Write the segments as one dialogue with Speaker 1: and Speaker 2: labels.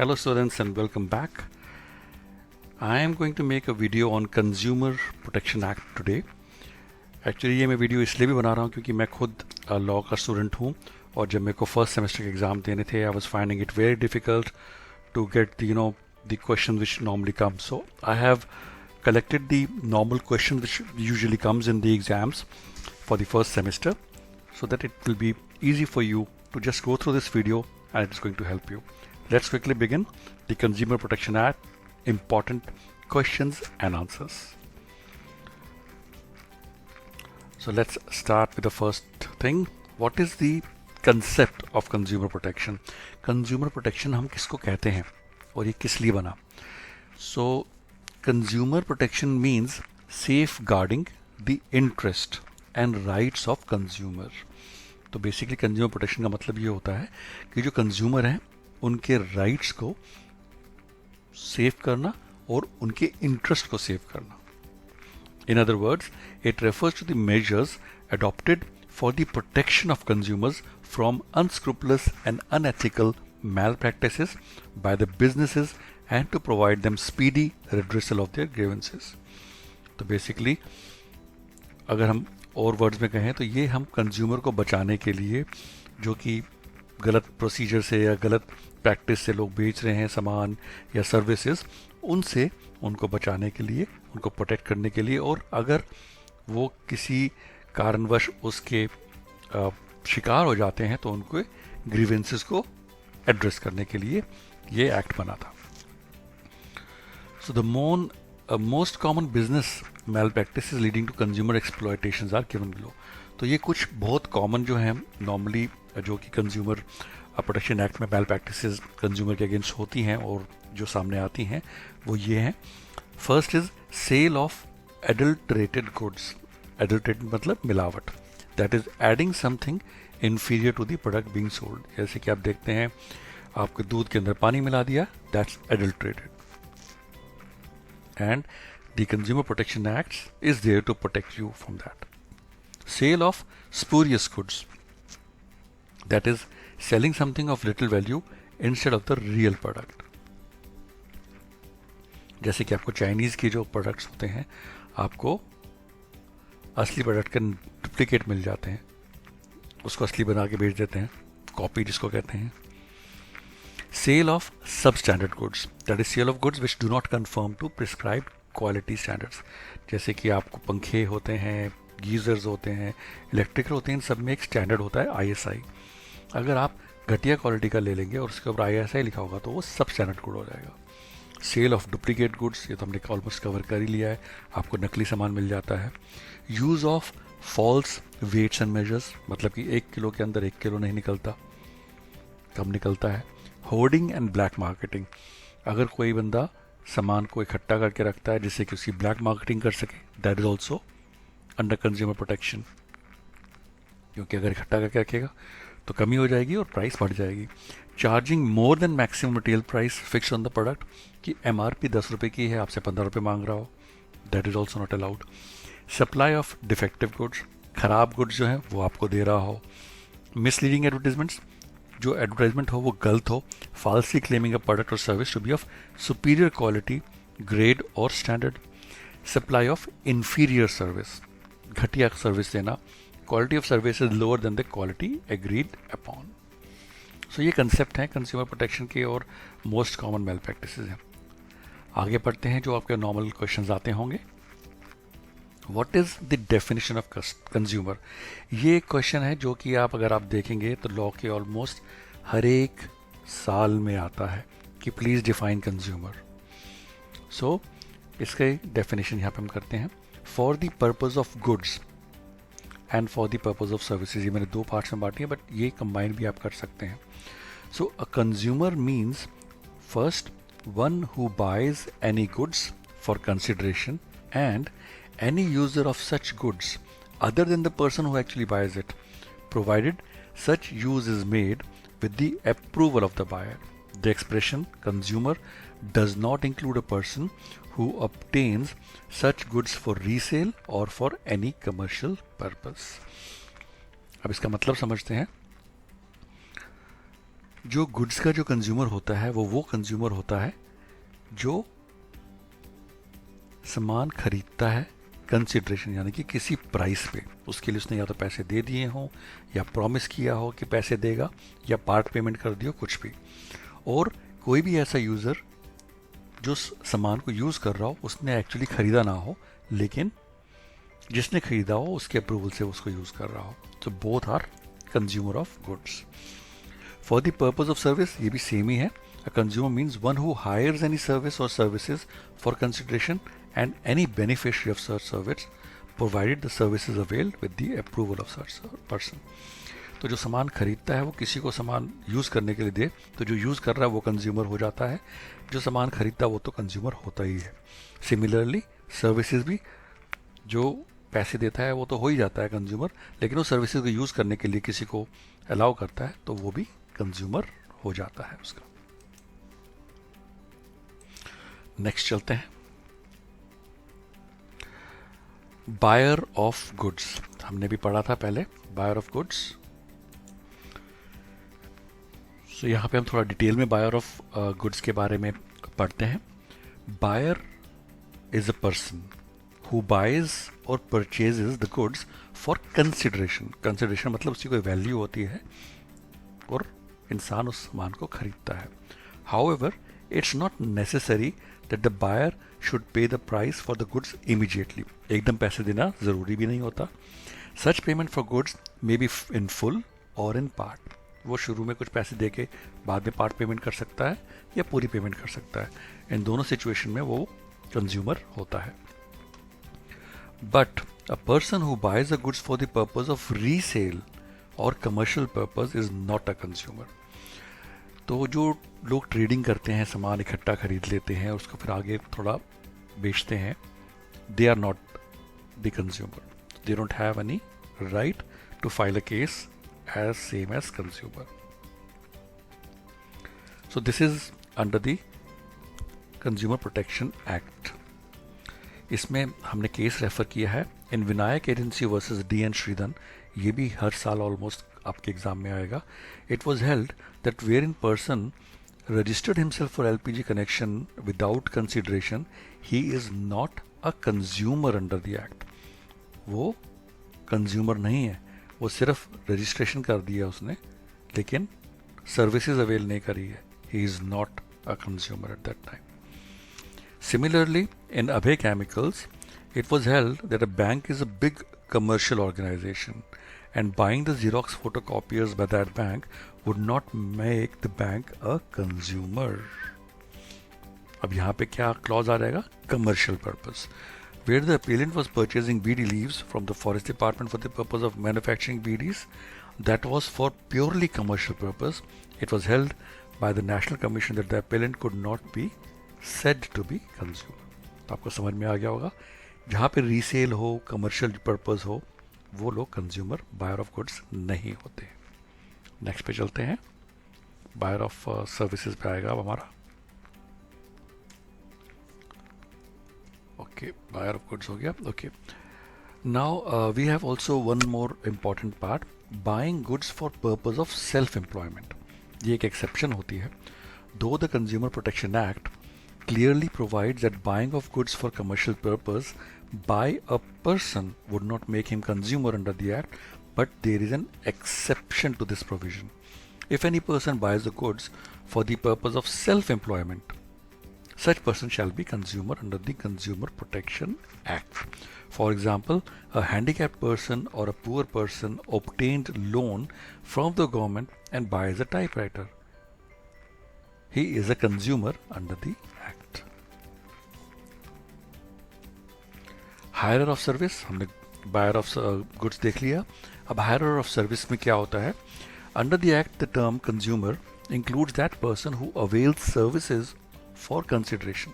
Speaker 1: Hello students and welcome back. I am going to make a video on Consumer Protection Act today. Actually ये मैं video इसलिए भी बना रहा हूँ क्योंकि मैं खुद लॉ का स्टूडेंट हूँ और जब मेरे को फर्स्ट सेमेस्टर के एग्ज़ाम देने थे I was finding it very difficult to get the questions which normally come. So I have collected the normal questions which usually comes in the exams for the first semester so that it will be easy for you to just go through this video and it's going to help you. Let's quickly begin the Consumer Protection Act, important questions and answers. So let's start with the first thing. What is the concept of consumer protection? Consumer protection हम किसको कहते हैं और ये किस लिए बना? So consumer protection means safeguarding the interest and rights of consumer. तो बेसिकली कंज्यूमर प्रोटेक्शन का मतलब ये होता है कि जो कंज्यूमर हैं उनके राइट्स को सेव करना और उनके इंटरेस्ट को सेव करना. In other words, it refers to the measures adopted for the protection of consumers from unscrupulous and unethical malpractices by the businesses and to provide them speedy redressal of their grievances. तो basically अगर हम और words में कहें तो ये हम consumer को बचाने के लिए जो कि गलत प्रोसीजर से या गलत प्रैक्टिस से लोग बेच रहे हैं सामान या सर्विसेज, उनसे उनको बचाने के लिए, उनको प्रोटेक्ट करने के लिए, और अगर वो किसी कारणवश उसके शिकार हो जाते हैं तो उनको ग्रीवेंसेस को एड्रेस करने के लिए ये एक्ट बना था. So the most common business malpractice leading to consumer exploitations are given below. तो ये कुछ बहुत कॉमन जो हैं नॉर्मली जो कि कंज्यूमर प्रोटेक्शन एक्ट में मेल प्रैक्टिसेस कंज्यूमर के अगेंस्ट होती हैं और जो सामने आती हैं वो ये हैं. First is sale of adulterated goods. Adulterated मतलब मिलावट. That is adding something inferior to the product being sold. जैसे कि आप देखते हैं आपके दूध के अंदर पानी मिला दिया, that's adulterated. And the consumer protection act is there to protect you from that. Sale of spurious goods. That is selling something of little value instead of the real product. जैसे कि आपको चाइनीज़ के जो products होते हैं आपको असली product के डुप्लीकेट मिल जाते हैं, उसको असली बना के बेच देते हैं, कॉपी जिसको कहते हैं. Sale of substandard goods. That is sale of goods which do not confirm to prescribed quality standards. जैसे कि आपको पंखे होते हैं, गीजर्स होते हैं, इलेक्ट्रिकल होते हैं, इन सब में एक स्टैंडर्ड होता है ISI. अगर आप घटिया क्वालिटी का ले लेंगे और उसके ऊपर ISI लिखा होगा तो वो सब स्टैंडर्ड गुड हो जाएगा. सेल ऑफ डुप्लीकेट गुड्स, ये तो हमने ऑलमोस्ट कवर कर ही लिया है, आपको नकली सामान मिल जाता है. Use of false weights and measures, मतलब कि 1 किलो के अंदर 1 किलो नहीं निकलता, कम निकलता है. Hoarding and black marketing. अगर कोई बंदा सामान को इकट्ठा करके रखता है जिससे कि उसकी ब्लैक मार्केटिंग कर सके, that is also under consumer protection. क्योंकि अगर इकट्ठा करके रखेगा तो कमी हो जाएगी और प्राइस बढ़ जाएगी. Charging more than maximum retail price fix on the product, कि MRP 10 रुपये की है, आपसे 15 रुपये मांग रहा हो, that is also not allowed. Supply of defective goods. खराब गुड्स जो हैं वो आपको दे रहा हो. मिसलीडिंग एडवर्टीजमेंट्स, जो एडवर्टाइजमेंट हो वो गलत हो. फाल्सली क्लेमिंग अ प्रोडक्ट और service to be of superior quality, grade और standard. Supply of inferior service, घटिया सर्विस देना. Quality of service is lower than the quality agreed upon. So ये कंसेप्ट हैं कंज्यूमर प्रोटेक्शन के और most common mail practices हैं. आगे पढ़ते हैं जो आपके नॉर्मल क्वेश्चंस आते होंगे. What is the definition of consumer. ये एक क्वेश्चन है जो कि अगर आप देखेंगे तो लॉ के ऑलमोस्ट हर एक साल में आता है कि प्लीज डिफाइन कंज्यूमर. सो इसका डेफिनेशन यहाँ पे हम करते हैं. For the purpose of goods and for the purpose of services. ये मैंने 2 पार्ट्स में बांटी है बट ये कंबाइन भी आप कर सकते हैं. So a consumer means first one who buys any goods for consideration and any user of such goods other than the person who actually buys it, provided such use is made with the approval of the buyer. The expression consumer does not include a person who obtains such goods for resale or for any commercial purpose. अब इसका मतलब समझते हैं. जो goods का जो consumer होता है वो कंज्यूमर होता है जो सामान खरीदता है कंसिडरेशन, यानी कि किसी प्राइस पे। उसके लिए उसने या तो पैसे दे दिए हों या प्रॉमिस किया हो कि पैसे देगा, या पार्ट पेमेंट कर दियो, कुछ भी। और कोई भी ऐसा यूज़र जो सामान को यूज़ कर रहा हो उसने एक्चुअली ख़रीदा ना हो, लेकिन जिसने ख़रीदा हो उसके अप्रूवल से उसको यूज़ कर रहा हो। तो both are consumer of goods. For the purpose of service, ये भी सेम ही है। A consumer means one who hires any service और services for consideration and any beneficiary of such service provided the services availed with the approval of such person। तो जो सामान खरीदता है वो किसी को सामान यूज़ करने के लिए दे, तो जो यूज़ कर रहा है वो कंज्यूमर हो जाता है, जो सामान खरीदता है वो तो कंज्यूमर होता ही है। सिमिलरली सर्विसेज भी, जो पैसे देता है वो तो हो ही जाता है कंज्यूमर, लेकिन वो सर्विसेज को यूज़ करने के लिए किसी को अलाउ करता है तो वो भी कंज्यूमर हो जाता है उसका। नेक्स्ट चलते हैं, बायर ऑफ गुड्स। हमने भी पढ़ा था पहले बायर ऑफ गुड्स। सो यहाँ पे हम थोड़ा डिटेल में बायर ऑफ गुड्स के बारे में पढ़ते हैं। Buyer is a person who buys और purchases the goods for consideration. Consideration मतलब उसकी कोई वैल्यू होती है और इंसान उस सामान को खरीदता है। However it's not necessary that the buyer should pay the price for the goods immediately। एकदम पैसे देना ज़रूरी भी नहीं होता। Such payment for goods may be in full or in part। वो शुरू में कुछ पैसे दे के बाद में पार्ट पेमेंट कर सकता है या पूरी पेमेंट कर सकता है। इन दोनों सिचुएशन में वो कंज्यूमर होता है। But a person who buys the goods for the purpose of resale or commercial purpose is not a consumer। तो जो लोग ट्रेडिंग करते हैं, सामान इकट्ठा खरीद लेते हैं और उसको फिर आगे थोड़ा बेचते हैं, they are not the consumer. They don't have any right to file a case as same as consumer. So this is under the consumer protection act. इसमें हमने केस रेफर किया है in Vinayak agency versus DN Shridhan. ये भी हर साल almost आपके exam में आएगा। It was held that where in person registered himself for LPG connection without consideration, he is not a consumer under the act। वो कंज्यूमर नहीं है, वो सिर्फ रजिस्ट्रेशन कर दिया उसने, लेकिन सर्विसेज अवेल नहीं करी है। he is not a consumer at that time। Similarly, in Abhay Chemicals, it was held that a bank is a big commercial organization and buying the Xerox photocopiers by that bank would not make the bank a consumer। अब यहाँ पे क्या clause आ जाएगा? commercial purpose। Where the appellant was purchasing BD leaves from the forest department for the purpose of manufacturing BDs, that was for purely commercial purpose। It was held by the National Commission that the appellant could not be said to be consumer। तो आपको समझ में आ गया होगा, जहाँ पे resale हो, commercial purpose हो, वो लोग कंज्यूमर, बायर ऑफ गुड्स नहीं होते। नेक्स्ट पे चलते हैं, बायर ऑफ सर्विसेज पे आएगा अब हमारा। ओके, बायर ऑफ गुड्स हो गया। Okay, now we have also one more important part, buying goods for purpose of self employment. ये एक एक्सेप्शन होती है। Though the consumer protection act clearly provides that buying of goods for commercial purpose by a person would not make him consumer under the act, but there is an exception to this provision. If any person buys the goods for the purpose of self-employment, such person shall be consumer under the Consumer Protection Act. For example, a handicapped person or a poor person obtained loan from the government and buys a typewriter. He is a consumer under the Act. Hirer of service, हमने buyer of goods देख लिया। अब hirer of service में क्या होता है? Under the Act, the term consumer includes that person who avails services for consideration।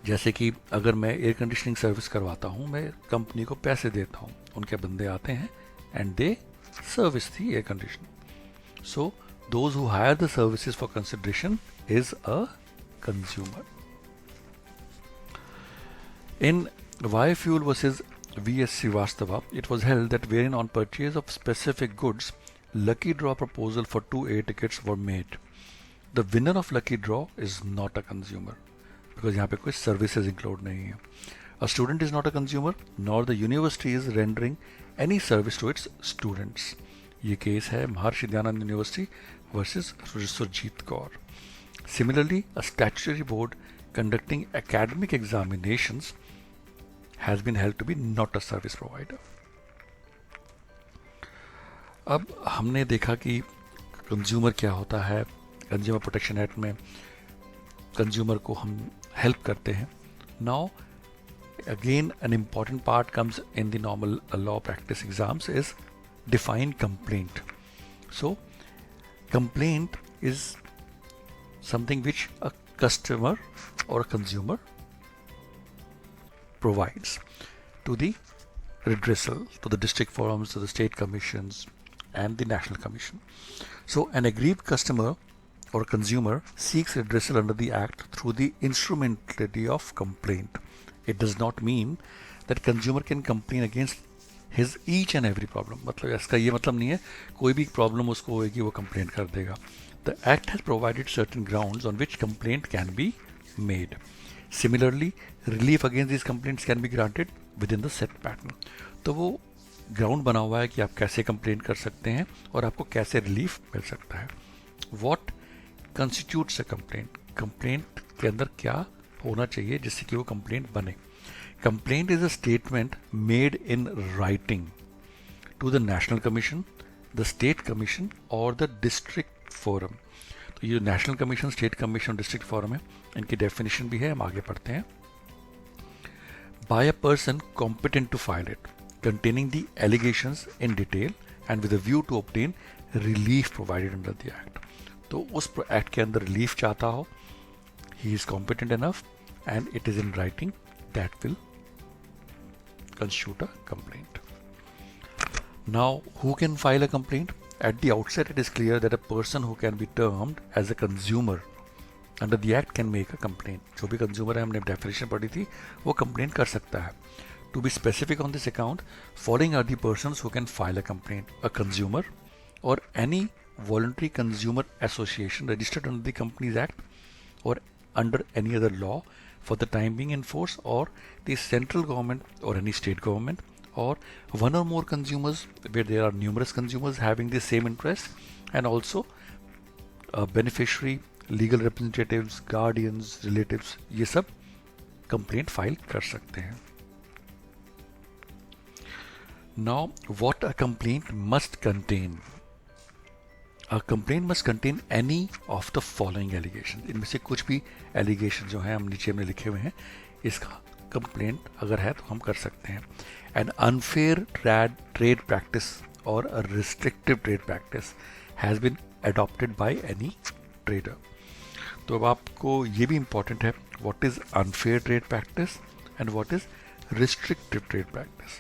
Speaker 1: जैसे कि अगर मैं एयर कंडीशनिंग सर्विस करवाता हूँ, मैं कंपनी को पैसे देता हूँ, उनके बंदे आते हैं and they service the air conditioning। So those who hire the services for consideration is a consumer। In Biofuel versus VS Srivastava, it was held that wherein on purchase of specific goods, lucky draw proposal for 2 air tickets were made. The winner of lucky draw is not a consumer, because यहाँ पे कोई services include नहीं है. A student is not a consumer, nor the university is rendering any service to its students. ये case है Maharshi Dayanand university versus Surjit Kaur. Similarly, a statutory board conducting academic examinations has been held to be not a service provider. अब हमने देखा कि consumer क्या होता है. Consumer protection act में कंज्यूमर को हम हेल्प करते हैं. Now again an important part comes in the normal law practice exams is define complaint. So complaint is something which a customer और a consumer provides to the redressal, to the district forums, to the state commissions and the national commission. So an aggrieved customer or consumer seeks redressal under the act through the instrumentality of complaint. It does not mean that consumer can complain against his each and every problem. मतलब इसका ये मतलब नहीं है कोई भी problem उसको होगी वो कंप्लेंट कर देगा. The act has provided certain grounds on which complaint can be made. Similarly, relief against these complaints can be granted within the set pattern. तो वो ग्राउंड बना हुआ है कि आप कैसे कंप्लेंट कर सकते हैं और आपको कैसे रिलीफ मिल सकता है. What constitutes a complaint? Complaint के अंदर क्या होना चाहिए जिससे कि वो कंप्लेंट बने. Complaint is a statement made in writing to the National Commission, the State Commission or the District Forum. तो ये national commission, state commission, district forum है, इनकी डेफिनेशन भी है, हम आगे पढ़ते हैं. By a person competent to file it, containing the allegations in detail and with a view to obtain relief provided under the act. तो उस एक्ट के अंदर रिलीफ चाहता हो, he is competent enough and it is in writing, that will constitute a complaint. Now who can file a complaint? At the outset, it is clear that a person who can be termed as a consumer under the act can make a complaint. जो भी consumer है, हमने definition पढ़ी थी, वो complaint कर सकता है. To be specific on this account, following are the persons who can file a complaint: a consumer or any voluntary consumer association registered under the Companies Act or under any other law for the time being in force, or the central government or any state government, or one or more consumers where there are numerous consumers having the same interest, and also a beneficiary, legal representatives, guardians, relatives, ये सब complaint file कर सकते हैं. Now, what a complaint must contain? A complaint must contain any of the following allegations. इनमें से कुछ भी allegation जो हैं हम नीचे में लिखे हुए हैं, इसका कंप्लेंट अगर है तो हम कर सकते हैं. An unfair trade practice or a restrictive trade practice has been adopted by any trader. तो अब आपको ये भी important है, what is unfair trade practice and what is restrictive trade practice.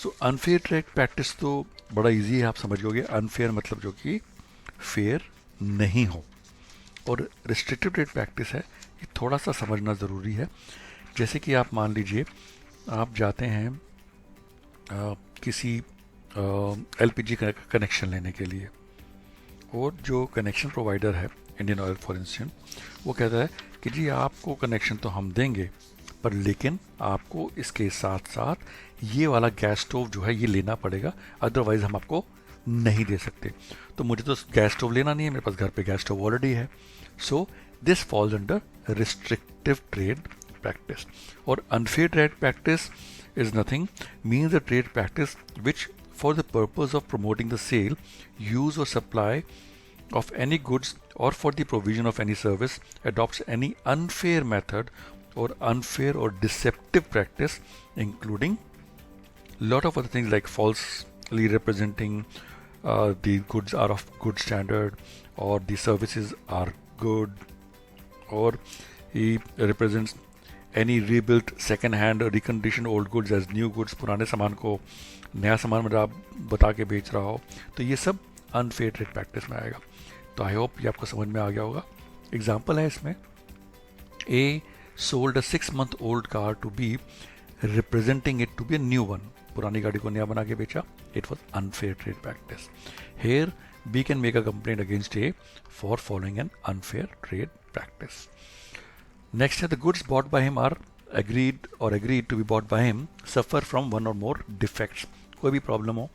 Speaker 1: So unfair trade practice तो बड़ा easy है, आप समझ लोगे. unfair मतलब जो कि fair नहीं हो, और restrictive trade practice है, ये थोड़ा सा समझना ज़रूरी है. जैसे कि आप मान लीजिए आप जाते हैं किसी एलपीजी कनेक्शन लेने के लिए, और जो कनेक्शन प्रोवाइडर है इंडियन ऑयल फॉर इंस्टेंस, वो कहता है कि जी आपको कनेक्शन तो हम देंगे, पर लेकिन आपको इसके साथ साथ ये वाला गैस स्टोव जो है ये लेना पड़ेगा, अदरवाइज हम आपको नहीं दे सकते. तो मुझे तो गैस स्टोव लेना नहीं है, मेरे पास घर पे गैस स्टोव ऑलरेडी है. So this falls under restrictive trade practice. Or unfair trade practice is nothing, means a trade practice which for the purpose of promoting the sale, use or supply of any goods or for the provision of any service adopts any unfair method or unfair or deceptive practice, including lot of other things like falsely representing the goods are of good standard, or the services are good, or he represents any rebuilt second hand or reconditioned old goods as new goods. पुराने सामान को नया सामान में आप बता के बेच रहा हो, तो ये सब अनफेयर ट्रेड प्रैक्टिस में आएगा. तो आई होप ये आपको समझ में आ गया होगा. एग्जाम्पल है इसमें, ए sold a 6 month old car to be representing it to be a new one. पुरानी गाड़ी को नया बना के बेचा. it was unfair trade practice. Here B can make a complaint against A for following an unfair trade practice. Next है, the goods bought by him are agreed to be bought by him suffer from one or more defects. कोई भी problem हो,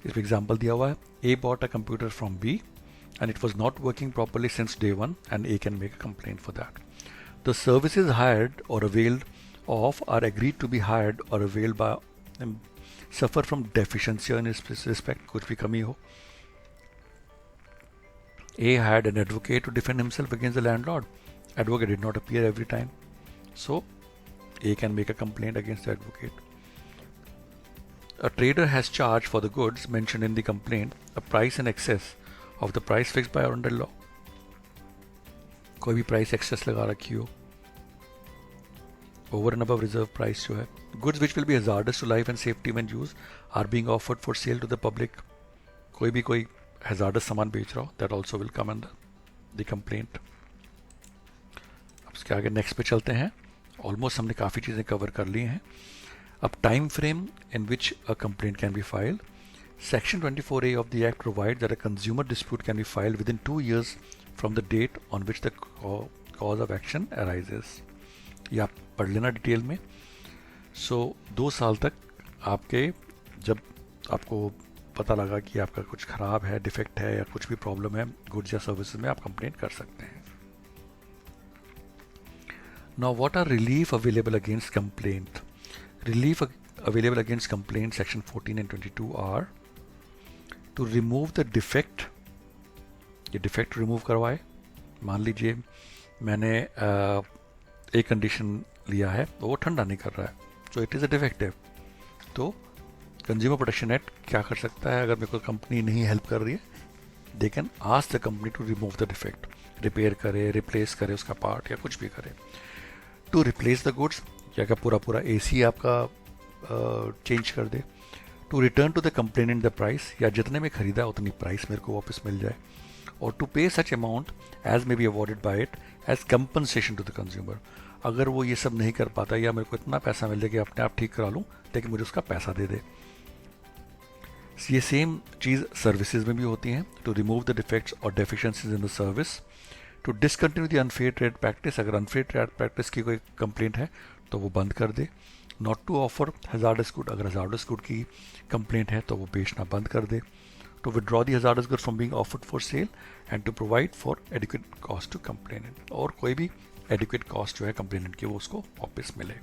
Speaker 1: इसमें example दिया हुआ है, A bought a computer from B and it was not working properly since day one and A can make a complaint for that. The services hired or availed of are agreed to be hired or availed by suffer from deficiency in this respect, कुछ भी कमी हो. A hired an advocate to defend himself against the landlord. Advocate did not appear every time, so A can make a complaint against the advocate. A trader has charged for the goods mentioned in the complaint a price in excess of the price fixed by or under law. कोई भी price excess लगा रखी हो, over and above reserve price जो है. Goods which will be hazardous to life and safety when used are being offered for sale to the public. कोई भी कोई hazardous सामान बेच रहा हो, that also will come under the complaint. अब इसके आगे next पे चलते हैं. Almost हमने काफ़ी चीज़ें cover कर ली हैं. अब time frame in which a complaint can be filed. Section 24A of the Act provides that a consumer dispute can be filed within 2 years from the date on which the cause of action arises. ये आप पढ़ लेना detail में. सो 2 साल तक आपके, जब आपको पता लगा कि आपका कुछ ख़राब है, डिफेक्ट है या कुछ भी प्रॉब्लम है गुड्स या सर्विसेज में, आप कंप्लेंट कर सकते हैं. Now what are relief available against complaint. Relief available against complaint section 14 and 22 are to remove the defect. ये defect remove करवाए. मान लीजिए मैंने एक कंडीशन लिया है तो वो ठंडा नहीं कर रहा है, so it is a defective. तो कंज्यूमर प्रोटेक्शन एक्ट क्या कर सकता है, अगर मेरे को कंपनी नहीं हेल्प कर रही है, they can ask the company to remove the defect. Repair करे, रिप्लेस करे उसका पार्ट या कुछ भी करे. To replace the goods, या क्या पूरा AC आपका चेंज कर दे. To return to the complainant the price, या जितने में खरीदा उतनी प्राइस मेरे को वापस मिल जाए. और to pay such amount as may be awarded by it as compensation to the consumer. अगर वो ये सब नहीं कर पाता या मेरे को इतना पैसा मिल जाए कि अपने आप ठीक करा लूँ, लेकिन मुझे उसका पैसा दे दे. ये सेम चीज़ सर्विसेज में भी होती हैं. टू रिमूव द डिफेक्ट्स और deficiencies in the service. To discontinue the unfair trade practice, अगर अनफेयर ट्रेड प्रैक्टिस की कोई कंप्लेंट है तो वो बंद कर दे. Not to offer hazardous good, अगर हजार्डस गुड की कंप्लेंट है तो वो बेचना बंद कर दे. To withdraw the hazardous good from being offered for sale and to provide for adequate cost to complainant, और कोई भी एडिक्वेट कॉस्ट जो है कंप्लेनेंट की वो उसको वापस मिले.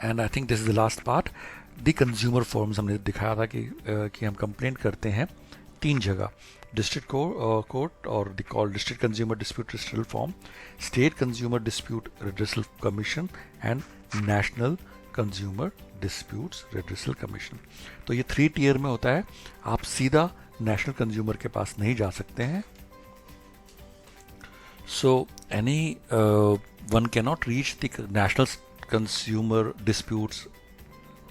Speaker 1: And I think this is the last part. The consumer forms हमने दिखाया था कि हम कंप्लेंट करते हैं 3 जगह. डिस्ट्रिक्ट कोर्ट और the call district consumer dispute redressal form, state consumer dispute redressal commission and national consumer disputes redressal commission. तो ये 3 टियर में होता है. आप सीधा नेशनल कंज्यूमर के पास नहीं जा सकते हैं. So any one can not reach the national consumer disputes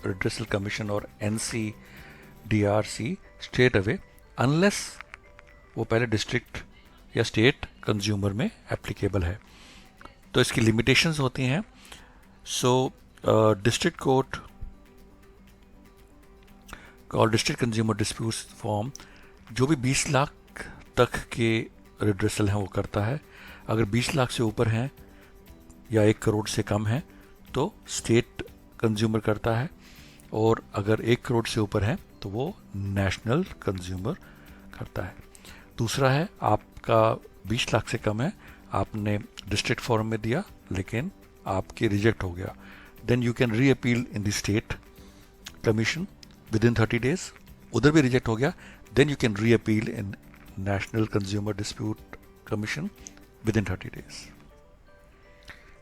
Speaker 1: redressal commission और NCDRC स्ट्रेट अवे अनलेस वो पहले डिस्ट्रिक्ट या स्टेट कंज्यूमर में एप्लीकेबल है. तो इसकी लिमिटेशंस होती हैं. सो डिस्ट्रिक्ट कोर्ट और डिस्ट्रिक्ट कंज्यूमर डिस्प्यूट्स फॉर्म जो भी 20 लाख तक के रिड्रेसल हैं वो करता है. अगर 20 लाख से ऊपर हैं या 1 करोड़ से कम है तो स्टेट कंज्यूमर करता है, और अगर 1 करोड़ से ऊपर है तो वो नेशनल कंज्यूमर करता है. दूसरा है, आपका 20 लाख से कम है, आपने डिस्ट्रिक्ट फॉरम में दिया लेकिन आपके रिजेक्ट हो गया, then you can re appeal in the state commission within 30 days. उधर भी रिजेक्ट हो गया, then you can re appeal in national consumer dispute commission within 30 days.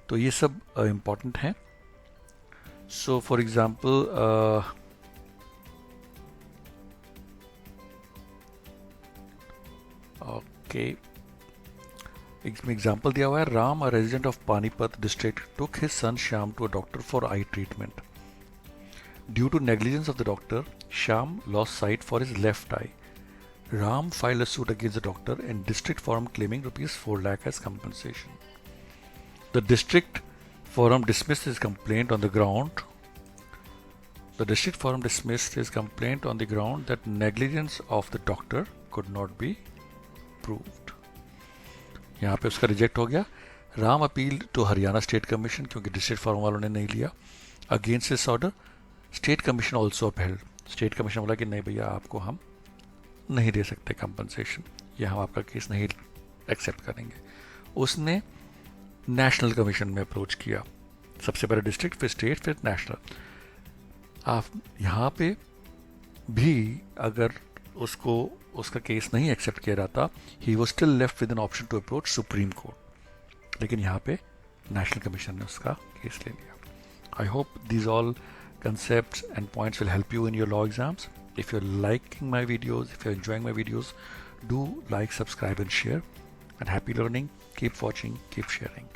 Speaker 1: तो ये सब इम्पॉर्टेंट हैं. सो फॉर एग्जाम्पल ओके, इसमें example दिया हुआ है. Ram, a resident of Panipat district, took his son Shyam to a doctor for eye treatment. Due to negligence of the doctor, Shyam lost site for his left I. Ram filed a suit against the doctor in district forum claiming ₹4 lakh as compensation. The district forum dismissed his complaint on the ground The district forum dismissed his complaint on the ground that negligence of the doctor could not be proved. यहाँ पे उसका reject हो गया. Ram appeal to Haryana state commission क्योंकि district form वालों ने नहीं लिया. Against this order state commission also upheld. State commission बोला कि नहीं भैया आपको हम नहीं दे सकते कंपनसेशन, या हम आपका केस नहीं एक्सेप्ट करेंगे. उसने नेशनल कमीशन में अप्रोच किया. सबसे पहले डिस्ट्रिक्ट, फिर स्टेट, फिर नेशनल. आप यहाँ पे भी अगर उसको उसका केस नहीं एक्सेप्ट किया जाता, he was still left with an option to approach supreme court. लेकिन यहाँ पे नेशनल कमीशन ने उसका केस ले लिया. I hope these all concepts and points will help you in your law exams. If you're liking my videos, if you're enjoying my videos, do like, subscribe and share. And happy learning. Keep watching, keep sharing.